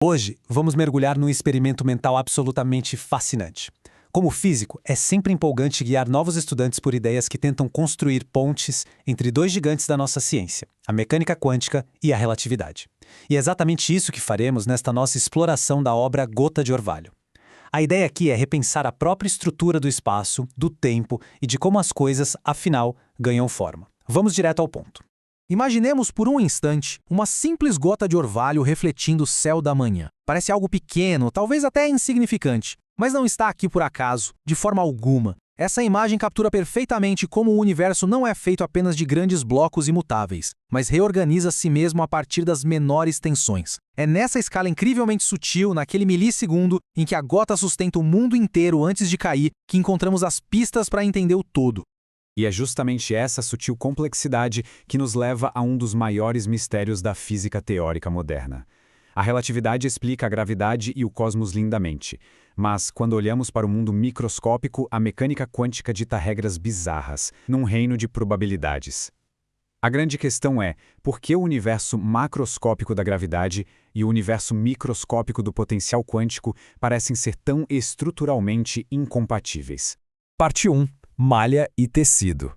Hoje, vamos mergulhar num experimento mental absolutamente fascinante. Como físico, é sempre empolgante guiar novos estudantes por ideias que tentam construir pontes entre dois gigantes da nossa ciência, a mecânica quântica e a relatividade. E é exatamente isso que faremos nesta nossa exploração da obra Gota de Orvalho. A ideia aqui é repensar a própria estrutura do espaço, do tempo e de como as coisas, afinal, ganham forma. Vamos direto ao ponto. Imaginemos por um instante uma simples gota de orvalho refletindo o céu da manhã. Parece algo pequeno, talvez até insignificante, mas não está aqui por acaso, de forma alguma. Essa imagem captura perfeitamente como o universo não é feito apenas de grandes blocos imutáveis, mas reorganiza a si mesmo a partir das menores tensões. É nessa escala incrivelmente sutil, naquele milissegundo, em que a gota sustenta o mundo inteiro antes de cair, que encontramos as pistas para entender o todo. E é justamente essa sutil complexidade que nos leva a um dos maiores mistérios da física teórica moderna. A relatividade explica a gravidade e o cosmos lindamente, mas quando olhamos para o mundo microscópico, a mecânica quântica dita regras bizarras, num reino de probabilidades. A grande questão é, por que o universo macroscópico da gravidade e o universo microscópico do potencial quântico parecem ser tão estruturalmente incompatíveis? Parte 1. Malha e tecido.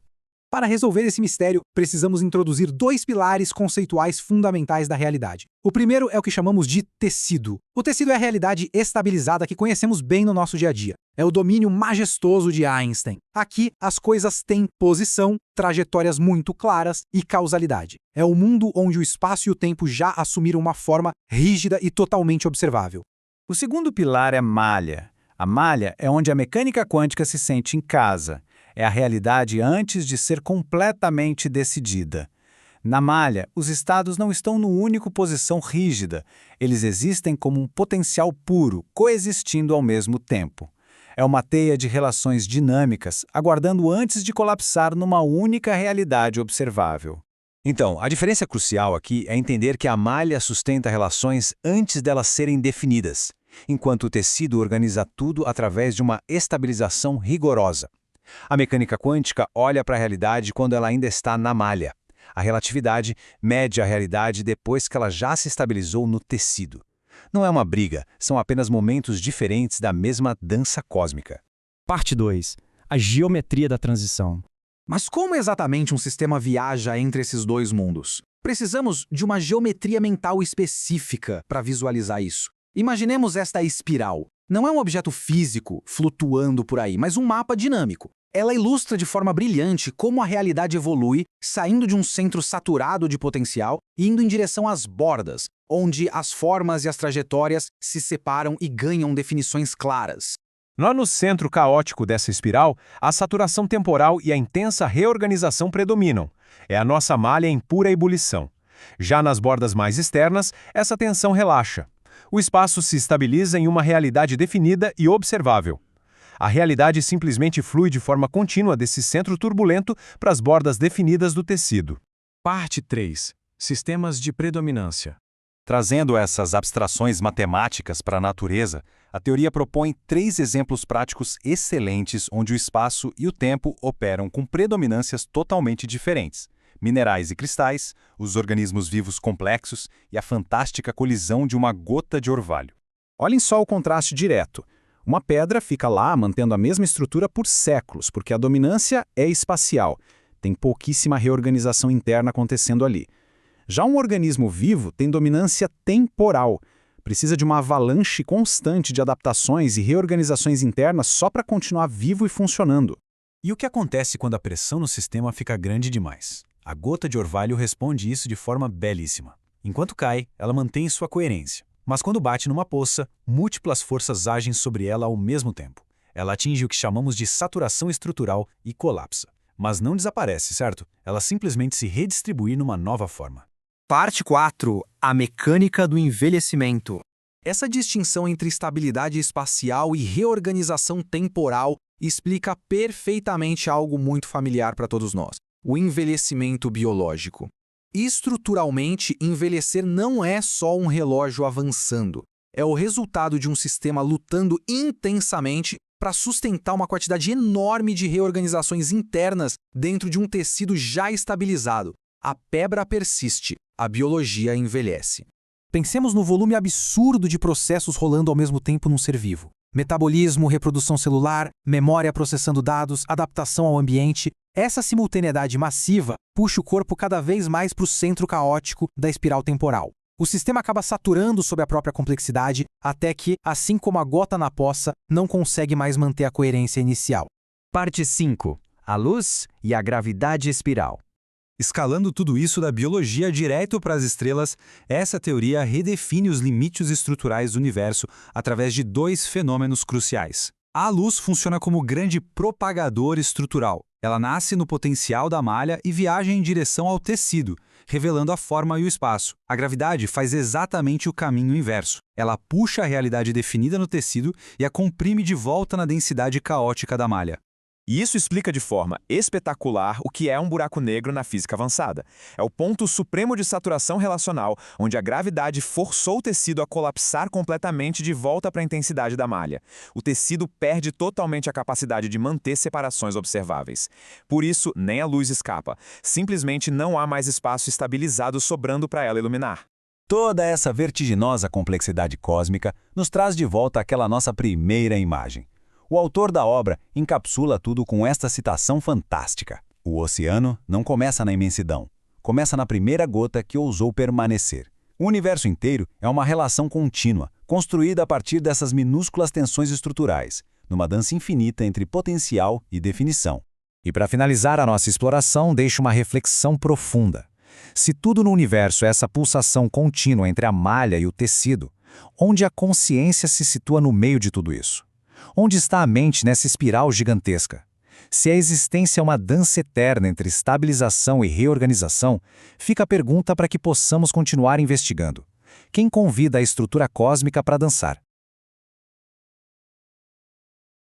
Para resolver esse mistério, precisamos introduzir dois pilares conceituais fundamentais da realidade. O primeiro é o que chamamos de tecido. O tecido é a realidade estabilizada que conhecemos bem no nosso dia a dia. É o domínio majestoso de Einstein. Aqui, as coisas têm posição, trajetórias muito claras e causalidade. É o mundo onde o espaço e o tempo já assumiram uma forma rígida e totalmente observável. O segundo pilar é malha. A malha é onde a mecânica quântica se sente em casa. É a realidade antes de ser completamente decidida. Na malha, os estados não estão numa única posição rígida. Eles existem como um potencial puro, coexistindo ao mesmo tempo. É uma teia de relações dinâmicas, aguardando antes de colapsar numa única realidade observável. Então, a diferença crucial aqui é entender que a malha sustenta relações antes delas serem definidas, enquanto o tecido organiza tudo através de uma estabilização rigorosa. A mecânica quântica olha para a realidade quando ela ainda está na malha. A relatividade mede a realidade depois que ela já se estabilizou no tecido. Não é uma briga, são apenas momentos diferentes da mesma dança cósmica. Parte 2. A geometria da transição. Mas como exatamente um sistema viaja entre esses dois mundos? Precisamos de uma geometria mental específica para visualizar isso. Imaginemos esta espiral. Não é um objeto físico flutuando por aí, mas um mapa dinâmico. Ela ilustra de forma brilhante como a realidade evolui, saindo de um centro saturado de potencial e indo em direção às bordas, onde as formas e as trajetórias se separam e ganham definições claras. Lá no centro caótico dessa espiral, a saturação temporal e a intensa reorganização predominam. É a nossa malha em pura ebulição. Já nas bordas mais externas, essa tensão relaxa. O espaço se estabiliza em uma realidade definida e observável. A realidade simplesmente flui de forma contínua desse centro turbulento para as bordas definidas do tecido. Parte 3. Sistemas de predominância. Trazendo essas abstrações matemáticas para a natureza, a teoria propõe 3 exemplos práticos excelentes onde o espaço e o tempo operam com predominâncias totalmente diferentes: minerais e cristais, os organismos vivos complexos e a fantástica colisão de uma gota de orvalho. Olhem só o contraste direto. Uma pedra fica lá mantendo a mesma estrutura por séculos, porque a dominância é espacial. Tem pouquíssima reorganização interna acontecendo ali. Já um organismo vivo tem dominância temporal. Precisa de uma avalanche constante de adaptações e reorganizações internas só para continuar vivo e funcionando. E o que acontece quando a pressão no sistema fica grande demais? A gota de orvalho responde isso de forma belíssima. Enquanto cai, ela mantém sua coerência. Mas quando bate numa poça, múltiplas forças agem sobre ela ao mesmo tempo. Ela atinge o que chamamos de saturação estrutural e colapsa. Mas não desaparece, certo? Ela simplesmente se redistribui numa nova forma. Parte 4. A mecânica do envelhecimento. Essa distinção entre estabilidade espacial e reorganização temporal explica perfeitamente algo muito familiar para todos nós: o envelhecimento biológico. Estruturalmente, envelhecer não é só um relógio avançando. É o resultado de um sistema lutando intensamente para sustentar uma quantidade enorme de reorganizações internas dentro de um tecido já estabilizado. A pedra persiste, a biologia envelhece. Pensemos no volume absurdo de processos rolando ao mesmo tempo num ser vivo. Metabolismo, reprodução celular, memória processando dados, adaptação ao ambiente. Essa simultaneidade massiva puxa o corpo cada vez mais para o centro caótico da espiral temporal. O sistema acaba saturando sob a própria complexidade, até que, assim como a gota na poça, não consegue mais manter a coerência inicial. Parte 5. A luz e a gravidade espiral. Escalando tudo isso da biologia direto para as estrelas, essa teoria redefine os limites estruturais do universo através de dois fenômenos cruciais. A luz funciona como grande propagador estrutural. Ela nasce no potencial da malha e viaja em direção ao tecido, revelando a forma e o espaço. A gravidade faz exatamente o caminho inverso. Ela puxa a realidade definida no tecido e a comprime de volta na densidade caótica da malha. E isso explica de forma espetacular o que é um buraco negro na física avançada. É o ponto supremo de saturação relacional, onde a gravidade forçou o tecido a colapsar completamente de volta para a intensidade da malha. O tecido perde totalmente a capacidade de manter separações observáveis. Por isso, nem a luz escapa. Simplesmente não há mais espaço estabilizado sobrando para ela iluminar. Toda essa vertiginosa complexidade cósmica nos traz de volta àquela nossa primeira imagem. O autor da obra encapsula tudo com esta citação fantástica. O oceano não começa na imensidão, começa na primeira gota que ousou permanecer. O universo inteiro é uma relação contínua, construída a partir dessas minúsculas tensões estruturais, numa dança infinita entre potencial e definição. E para finalizar a nossa exploração, deixo uma reflexão profunda. Se tudo no universo é essa pulsação contínua entre a malha e o tecido, onde a consciência se situa no meio de tudo isso? Onde está a mente nessa espiral gigantesca? Se a existência é uma dança eterna entre estabilização e reorganização, fica a pergunta para que possamos continuar investigando. Quem convida a estrutura cósmica para dançar?